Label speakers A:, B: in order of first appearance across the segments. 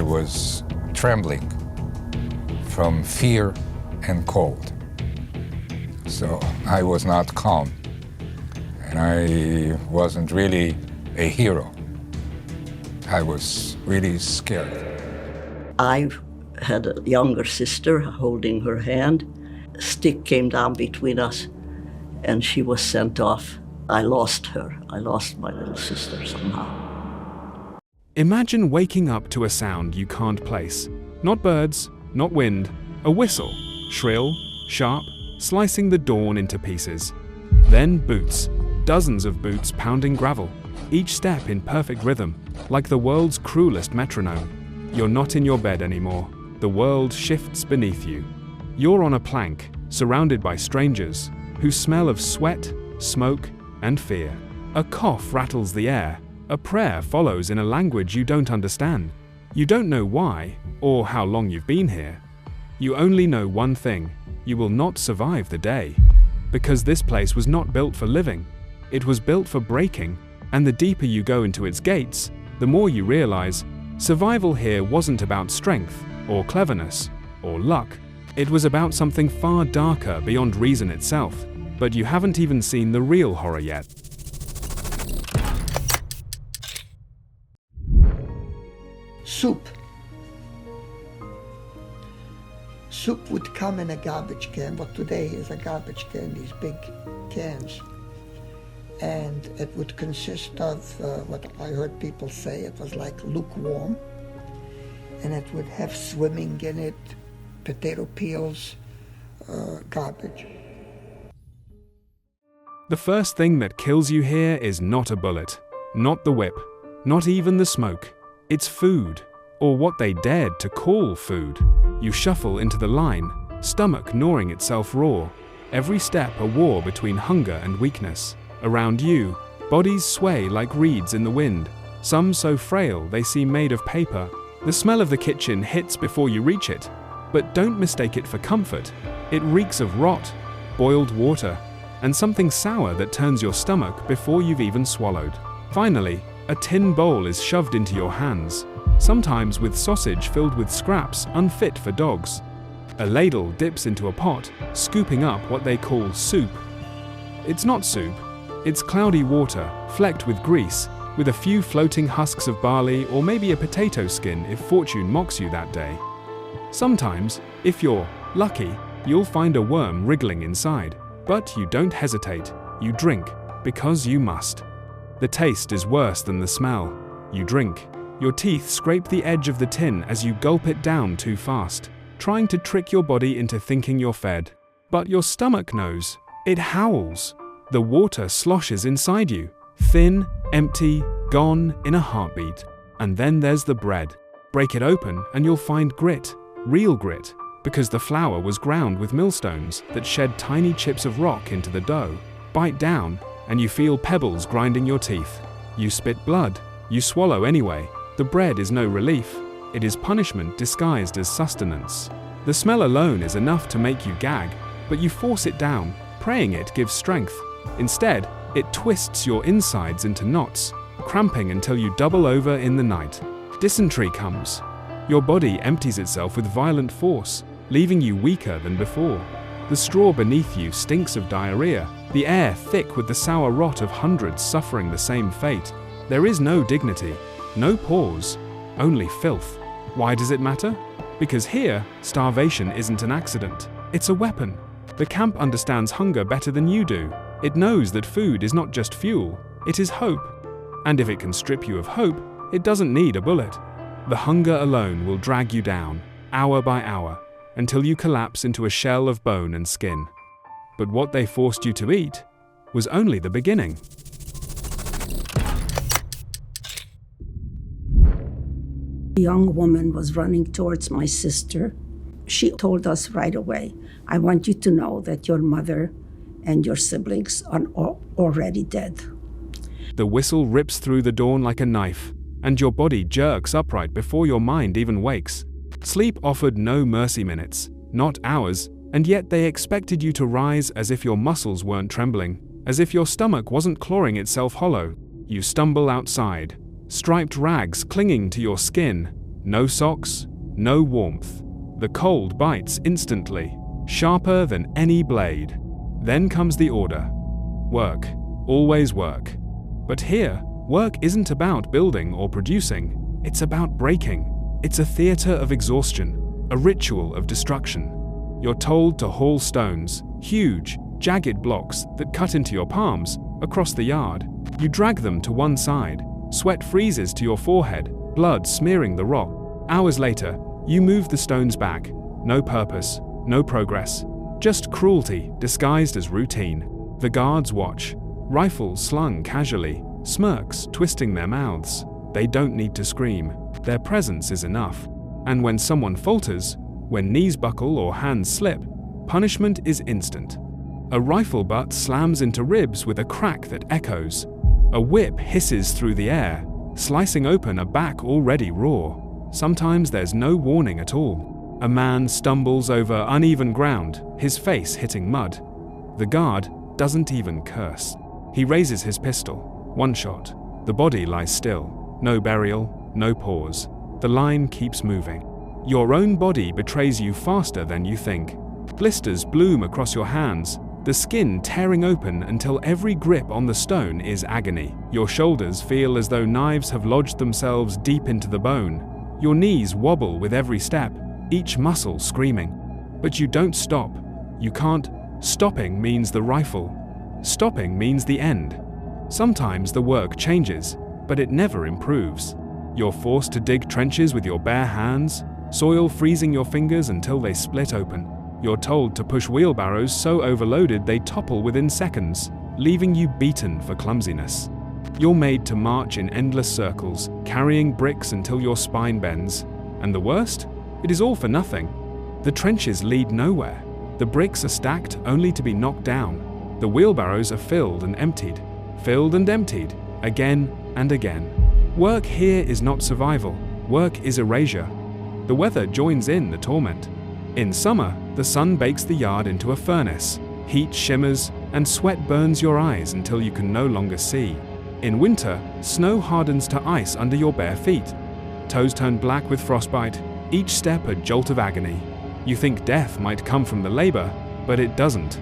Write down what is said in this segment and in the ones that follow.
A: I was trembling from fear and cold. So I was not calm, and I wasn't really a hero. I was really scared.
B: I had a younger sister holding her hand. A stick came down between us, and she was sent off. I lost her. I lost my little sister somehow.
C: Imagine waking up to a sound you can't place. Not birds, not wind, a whistle, shrill, sharp, slicing the dawn into pieces. Then boots, dozens of boots pounding gravel, each step in perfect rhythm, like the world's cruelest metronome. You're not in your bed anymore. The world shifts beneath you. You're on a plank, surrounded by strangers, who smell of sweat, smoke, and fear. A cough rattles the air. A prayer follows in a language you don't understand. You don't know why, or how long you've been here. You only know one thing: you will not survive the day. Because this place was not built for living. It was built for breaking, and the deeper you go into its gates, the more you realize survival here wasn't about strength, or cleverness, or luck. It was about something far darker beyond reason itself. But you haven't even seen the real horror yet.
D: Soup. Soup would come in a garbage can. What today is a garbage can, these big cans. And it would consist of what I heard people say, it was like lukewarm. And it would have swimming in it, potato peels, garbage.
C: The first thing that kills you here is not a bullet, not the whip, not even the smoke. It's food, or what they dared to call food. You shuffle into the line, stomach gnawing itself raw. Every step a war between hunger and weakness. Around you, bodies sway like reeds in the wind, some so frail they seem made of paper. The smell of the kitchen hits before you reach it, but don't mistake it for comfort. It reeks of rot, boiled water, and something sour that turns your stomach before you've even swallowed. Finally, a tin bowl is shoved into your hands, sometimes with sausage filled with scraps unfit for dogs. A ladle dips into a pot, scooping up what they call soup. It's not soup. It's cloudy water, flecked with grease, with a few floating husks of barley or maybe a potato skin if fortune mocks you that day. Sometimes, if you're lucky, you'll find a worm wriggling inside. But you don't hesitate. You drink, because you must. The taste is worse than the smell. You drink. Your teeth scrape the edge of the tin as you gulp it down too fast, trying to trick your body into thinking you're fed. But your stomach knows. It howls. The water sloshes inside you, thin, empty, gone in a heartbeat. And then there's the bread. Break it open and you'll find grit, real grit, because the flour was ground with millstones that shed tiny chips of rock into the dough. Bite down, and you feel pebbles grinding your teeth. You spit blood. You swallow anyway. The bread is no relief. It is punishment disguised as sustenance. The smell alone is enough to make you gag, but you force it down, praying it gives strength. Instead, it twists your insides into knots, cramping until you double over in the night. Dysentery comes. Your body empties itself with violent force, leaving you weaker than before. The straw beneath you stinks of diarrhea, the air thick with the sour rot of hundreds suffering the same fate. There is no dignity, no pause, only filth. Why does it matter? Because here, starvation isn't an accident. It's a weapon. The camp understands hunger better than you do. It knows that food is not just fuel, it is hope. And if it can strip you of hope, it doesn't need a bullet. The hunger alone will drag you down, hour by hour, until you collapse into a shell of bone and skin. But what they forced you to eat was only the beginning.
E: A young woman was running towards my sister. She told us right away, "I want you to know that your mother and your siblings are already dead."
C: The whistle rips through the dawn like a knife, and your body jerks upright before your mind even wakes. Sleep offered no mercy minutes, not hours, and yet they expected you to rise as if your muscles weren't trembling, as if your stomach wasn't clawing itself hollow. You stumble outside, striped rags clinging to your skin, No socks, no warmth. The cold bites instantly, sharper than any blade. Then comes the order. Work, always work. But here, work isn't about building or producing, it's about breaking. It's a theater of exhaustion, a ritual of destruction. You're told to haul stones, huge, jagged blocks that cut into your palms, across the yard. You drag them to one side. Sweat freezes to your forehead, blood smearing the rock. Hours later, you move the stones back. No purpose, no progress, just cruelty disguised as routine. The guards watch, rifles slung casually, smirks twisting their mouths. They don't need to scream. Their presence is enough. And when someone falters, when knees buckle or hands slip, punishment is instant. A rifle butt slams into ribs with a crack that echoes. A whip hisses through the air, slicing open a back already raw. Sometimes there's no warning at all. A man stumbles over uneven ground, his face hitting mud. The guard doesn't even curse. He raises his pistol. One shot. The body lies still. No burial, no pause. The line keeps moving. Your own body betrays you faster than you think. Blisters bloom across your hands, the skin tearing open until every grip on the stone is agony. Your shoulders feel as though knives have lodged themselves deep into the bone. Your knees wobble with every step, each muscle screaming. But you don't stop. You can't. Stopping means the rifle. Stopping means the end. Sometimes the work changes, but it never improves. You're forced to dig trenches with your bare hands, soil freezing your fingers until they split open. You're told to push wheelbarrows so overloaded they topple within seconds, leaving you beaten for clumsiness. You're made to march in endless circles, carrying bricks until your spine bends. And the worst? It is all for nothing. The trenches lead nowhere. The bricks are stacked only to be knocked down. The wheelbarrows are filled and emptied, again and again. Work here is not survival. Work is erasure. The weather joins in the torment. In summer, the sun bakes the yard into a furnace. Heat shimmers, and sweat burns your eyes until you can no longer see. In winter, snow hardens to ice under your bare feet. Toes turn black with frostbite, each step a jolt of agony. You think death might come from the labor, but it doesn't.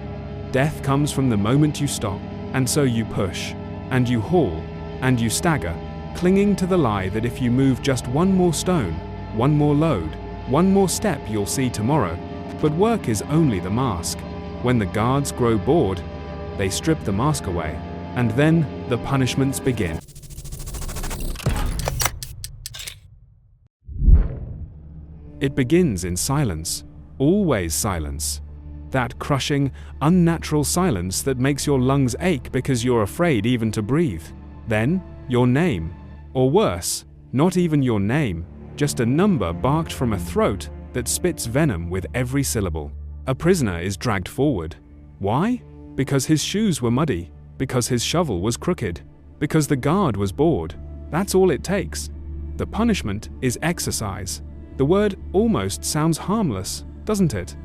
C: Death comes from the moment you stop, and so you push, and you haul, and you stagger, clinging to the lie that if you move just one more stone, one more load, one more step you'll see tomorrow. But work is only the mask. When the guards grow bored, they strip the mask away, and then the punishments begin. It begins in silence, always silence. That crushing, unnatural silence that makes your lungs ache because you're afraid even to breathe. Then, your name, or worse, not even your name, just a number barked from a throat that spits venom with every syllable. A prisoner is dragged forward. Why? Because his shoes were muddy, because his shovel was crooked, because the guard was bored. That's all it takes. The punishment is exercise. The word almost sounds harmless, doesn't it?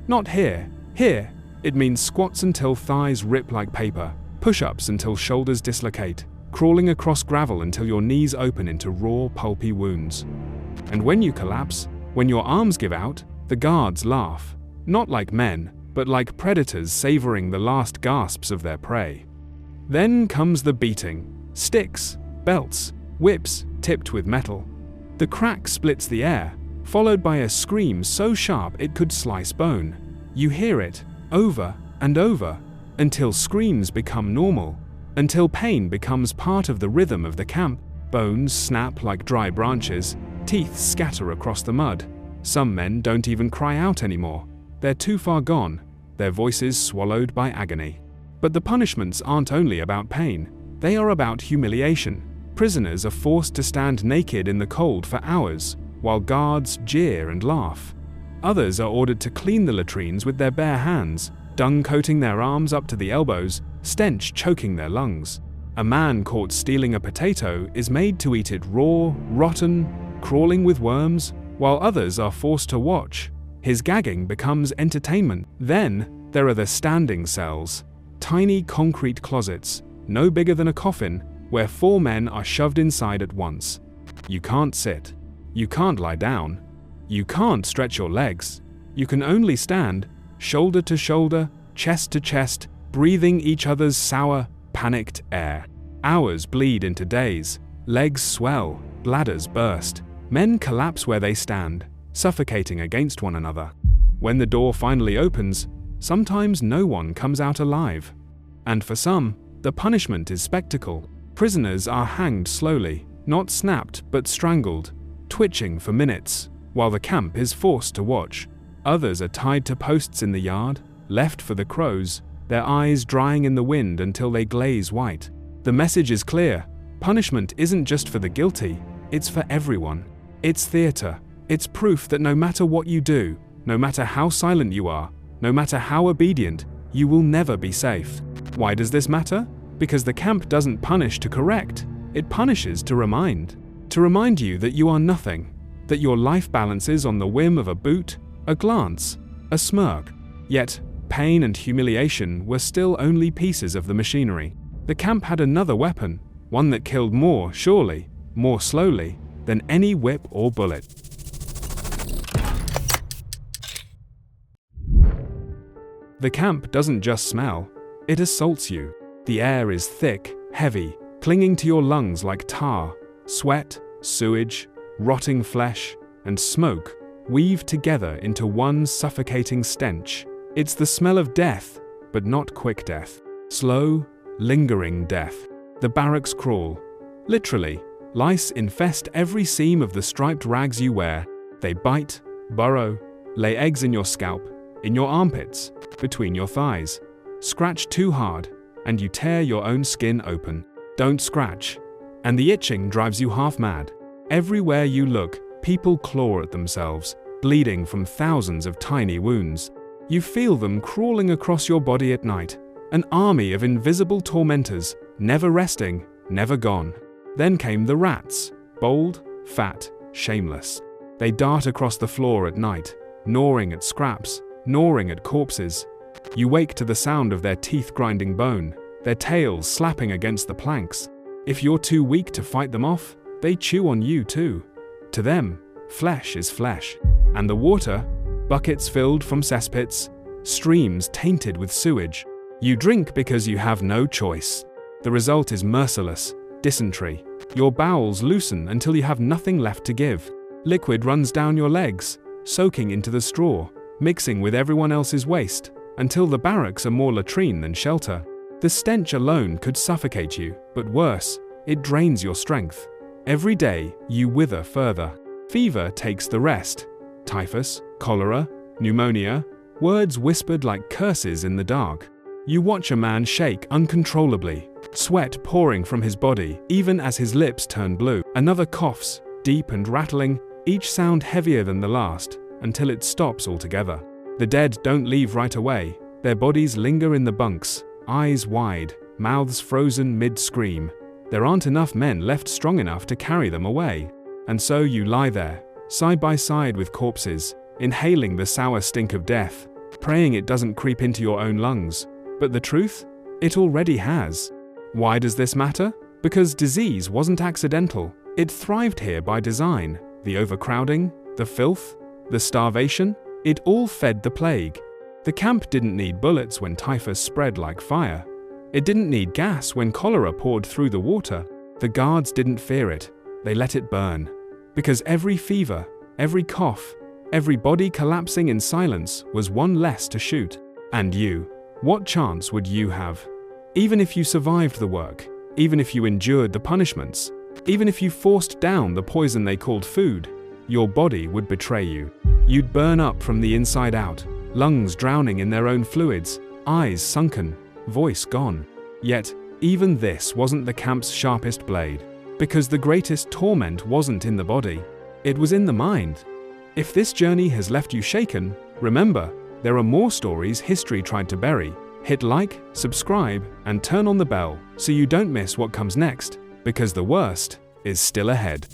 C: Not here. Here, it means squats until thighs rip like paper, push-ups until shoulders dislocate, crawling across gravel until your knees open into raw, pulpy wounds. And when you collapse, when your arms give out, the guards laugh. Not like men, but like predators savoring the last gasps of their prey. Then comes the beating. Sticks, belts, whips tipped with metal. The crack splits the air, followed by a scream so sharp it could slice bone. You hear it, over and over, until screams become normal, until pain becomes part of the rhythm of the camp. Bones snap like dry branches, teeth scatter across the mud. Some men don't even cry out anymore. They're too far gone, their voices swallowed by agony. But the punishments aren't only about pain, they are about humiliation. Prisoners are forced to stand naked in the cold for hours, while guards jeer and laugh. Others are ordered to clean the latrines with their bare hands, dung coating their arms up to the elbows, stench choking their lungs. A man caught stealing a potato is made to eat it raw, rotten, crawling with worms, while others are forced to watch. His gagging becomes entertainment. Then there are the standing cells, tiny concrete closets, no bigger than a coffin, where 4 men are shoved inside at once. You can't sit. You can't lie down. You can't stretch your legs. You can only stand, shoulder to shoulder, chest to chest, breathing each other's sour, panicked air. Hours bleed into days. Legs swell, bladders burst. Men collapse where they stand, suffocating against one another. When the door finally opens, sometimes no one comes out alive. And for some, the punishment is spectacle. Prisoners are hanged slowly, not snapped but strangled, twitching for minutes, while the camp is forced to watch. Others are tied to posts in the yard, left for the crows, their eyes drying in the wind until they glaze white. The message is clear. Punishment isn't just for the guilty, it's for everyone. It's theater. It's proof that no matter what you do, no matter how silent you are, no matter how obedient, you will never be safe. Why does this matter? Because the camp doesn't punish to correct, it punishes to remind. To remind you that you are nothing, that your life balances on the whim of a boot, a glance, a smirk. Yet, pain and humiliation were still only pieces of the machinery. The camp had another weapon, one that killed more, surely, more slowly, than any whip or bullet. The camp doesn't just smell, it assaults you. The air is thick, heavy, clinging to your lungs like tar. Sweat, sewage, rotting flesh, and smoke weave together into one suffocating stench. It's the smell of death, but not quick death. Slow, lingering death. The barracks crawl. Literally, lice infest every seam of the striped rags you wear. They bite, burrow, lay eggs in your scalp, in your armpits, between your thighs. Scratch too hard, and you tear your own skin open. Don't scratch. And the itching drives you half mad. Everywhere you look, people claw at themselves, bleeding from thousands of tiny wounds. You feel them crawling across your body at night, an army of invisible tormentors, never resting, never gone. Then came the rats, bold, fat, shameless. They dart across the floor at night, gnawing at scraps, gnawing at corpses. You wake to the sound of their teeth grinding bone, their tails slapping against the planks. If you're too weak to fight them off, they chew on you too. To them, flesh is flesh. And the water, buckets filled from cesspits, streams tainted with sewage. You drink because you have no choice. The result is merciless dysentery. Your bowels loosen until you have nothing left to give. Liquid runs down your legs, soaking into the straw, mixing with everyone else's waste, until the barracks are more latrine than shelter. The stench alone could suffocate you, but worse, it drains your strength. Every day, you wither further. Fever takes the rest. Typhus, cholera, pneumonia, words whispered like curses in the dark. You watch a man shake uncontrollably, sweat pouring from his body even as his lips turn blue. Another coughs, deep and rattling, each sound heavier than the last, until it stops altogether. The dead don't leave right away. Their bodies linger in the bunks, eyes wide, mouths frozen mid-scream. There aren't enough men left strong enough to carry them away. And so you lie there, side by side with corpses, inhaling the sour stink of death, praying it doesn't creep into your own lungs. But the truth? It already has. Why does this matter? Because disease wasn't accidental. It thrived here by design. The overcrowding, the filth, the starvation, it all fed the plague. The camp didn't need bullets when typhus spread like fire. It didn't need gas when cholera poured through the water. The guards didn't fear it. They let it burn. Because every fever, every cough, every body collapsing in silence was one less to shoot. And you, what chance would you have? Even if you survived the work, even if you endured the punishments, even if you forced down the poison they called food, your body would betray you. You'd burn up from the inside out, lungs drowning in their own fluids, eyes sunken, voice gone. Yet, even this wasn't the camp's sharpest blade, because the greatest torment wasn't in the body, it was in the mind. If this journey has left you shaken, remember, there are more stories history tried to bury. Hit like, subscribe, and turn on the bell so you don't miss what comes next, because the worst is still ahead.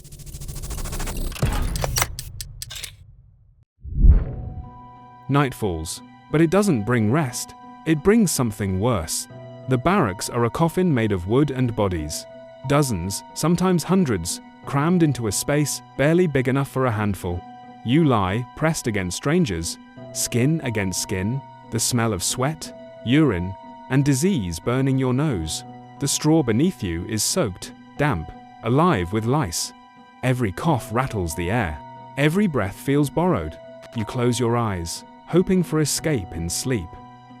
C: Night falls, but it doesn't bring rest. It brings something worse. The barracks are a coffin made of wood and bodies. Dozens, sometimes hundreds, crammed into a space barely big enough for a handful. You lie, pressed against strangers, skin against skin, the smell of sweat, urine, and disease burning your nose. The straw beneath you is soaked, damp, alive with lice. Every cough rattles the air. Every breath feels borrowed. You close your eyes, hoping for escape in sleep.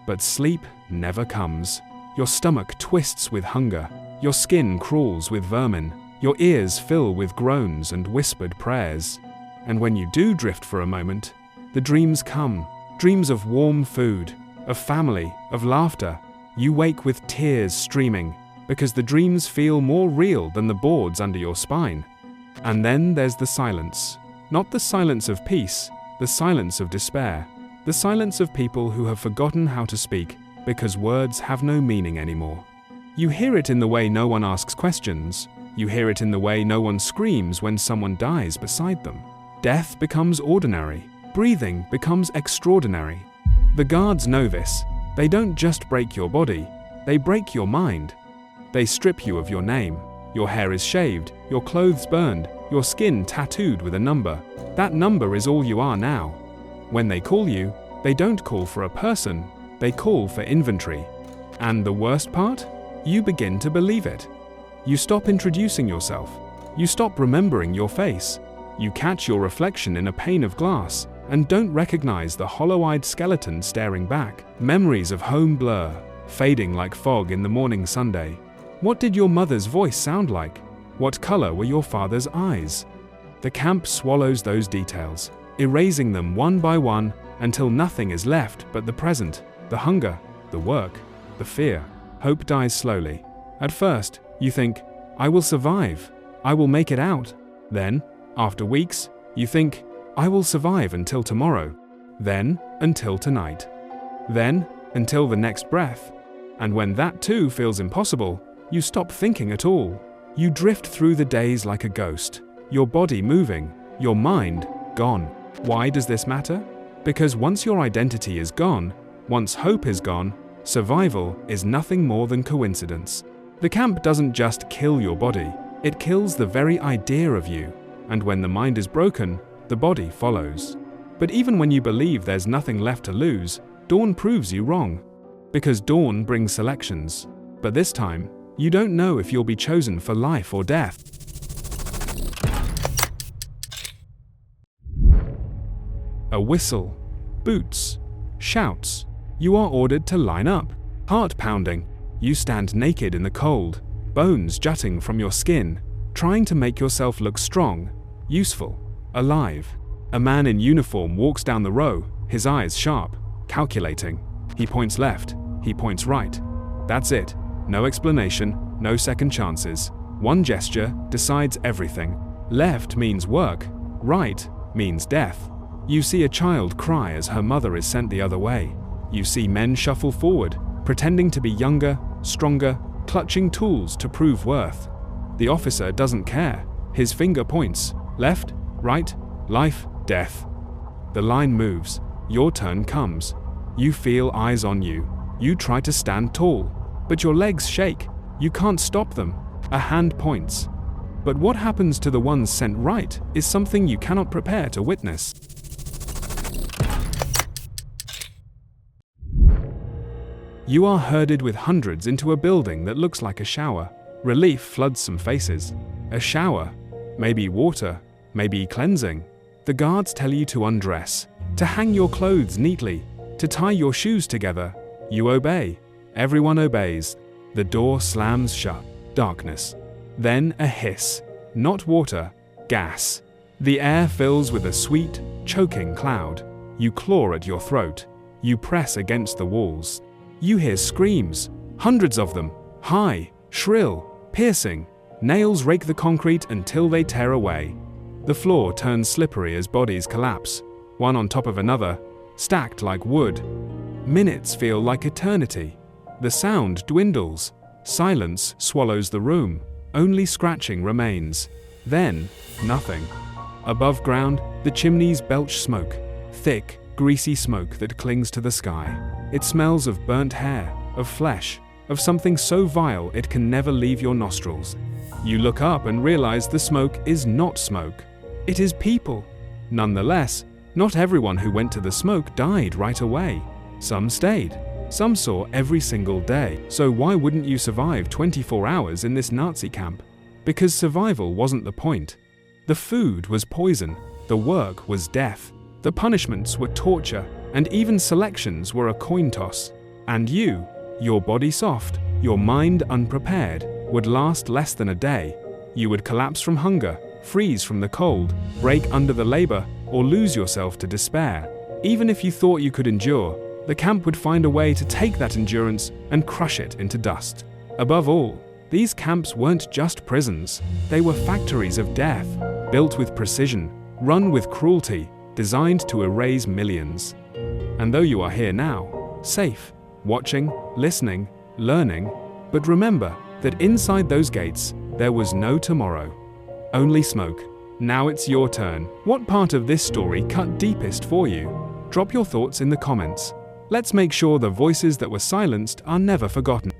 C: But sleep never comes. Your stomach twists with hunger. Your skin crawls with vermin. Your ears fill with groans and whispered prayers. And when you do drift for a moment, the dreams come. Dreams of warm food, of family, of laughter. You wake with tears streaming, because the dreams feel more real than the boards under your spine. And then there's the silence. Not the silence of peace, the silence of despair. The silence of people who have forgotten how to speak because words have no meaning anymore. You hear it in the way no one asks questions. You hear it in the way no one screams when someone dies beside them. Death becomes ordinary. Breathing becomes extraordinary. The guards know this. They don't just break your body, they break your mind. They strip you of your name. Your hair is shaved, your clothes burned, your skin tattooed with a number. That number is all you are now. When they call you, they don't call for a person, they call for inventory. And the worst part? You begin to believe it. You stop introducing yourself. You stop remembering your face. You catch your reflection in a pane of glass and don't recognize the hollow-eyed skeleton staring back. Memories of home blur, fading like fog in the morning Sunday. What did your mother's voice sound like? What color were your father's eyes? The camp swallows those details, erasing them one by one until nothing is left but the present, the hunger, the work, the fear. Hope dies slowly. At first, you think, I will survive, I will make it out. Then, after weeks, you think, I will survive until tomorrow. Then, until tonight. Then, until the next breath. And when that too feels impossible, you stop thinking at all. You drift through the days like a ghost, your body moving, your mind gone. Why does this matter? Because once your identity is gone, once hope is gone, survival is nothing more than coincidence. The camp doesn't just kill your body, it kills the very idea of you. And when the mind is broken, the body follows. But even when you believe there's nothing left to lose, dawn proves you wrong. Because dawn brings selections. But this time, you don't know if you'll be chosen for life or death. A whistle, boots, shouts. You are ordered to line up. Heart pounding. You stand naked in the cold, bones jutting from your skin, trying to make yourself look strong, useful, alive. A man in uniform walks down the row, his eyes sharp, calculating. He points left, he points right. That's it. No explanation, no second chances. One gesture decides everything. Left means work, right means death. You see a child cry as her mother is sent the other way. You see men shuffle forward, pretending to be younger, stronger, clutching tools to prove worth. The officer doesn't care. His finger points. Left, right, life, death. The line moves. Your turn comes. You feel eyes on you. You try to stand tall, but your legs shake. You can't stop them. A hand points. But what happens to the ones sent right is something you cannot prepare to witness. You are herded with hundreds into a building that looks like a shower. Relief floods some faces. A shower. Maybe water. Maybe cleansing. The guards tell you to undress, to hang your clothes neatly, to tie your shoes together. You obey. Everyone obeys. The door slams shut. Darkness. Then a hiss. Not water, gas. The air fills with a sweet, choking cloud. You claw at your throat. You press against the walls. You hear screams, hundreds of them, high, shrill, piercing. Nails rake the concrete until they tear away. The floor turns slippery as bodies collapse, one on top of another, stacked like wood. Minutes feel like eternity. The sound dwindles. Silence swallows the room. Only scratching remains. Then, nothing. Above ground, the chimneys belch smoke, thick, greasy smoke that clings to the sky. It smells of burnt hair, of flesh, of something so vile it can never leave your nostrils. You look up and realize the smoke is not smoke. It is people. Nonetheless, not everyone who went to the smoke died right away. Some stayed. Some saw every single day. So why wouldn't you survive 24 hours in this Nazi camp? Because survival wasn't the point. The food was poison. The work was death. The punishments were torture. And even selections were a coin toss. And you, your body soft, your mind unprepared, would last less than a day. You would collapse from hunger, freeze from the cold, break under the labor, or lose yourself to despair. Even if you thought you could endure, the camp would find a way to take that endurance and crush it into dust. Above all, these camps weren't just prisons. They were factories of death, built with precision, run with cruelty, designed to erase millions. And though you are here now, safe, watching, listening, learning, but remember that inside those gates, there was no tomorrow. Only smoke. Now it's your turn. What part of this story cut deepest for you? Drop your thoughts in the comments. Let's make sure the voices that were silenced are never forgotten.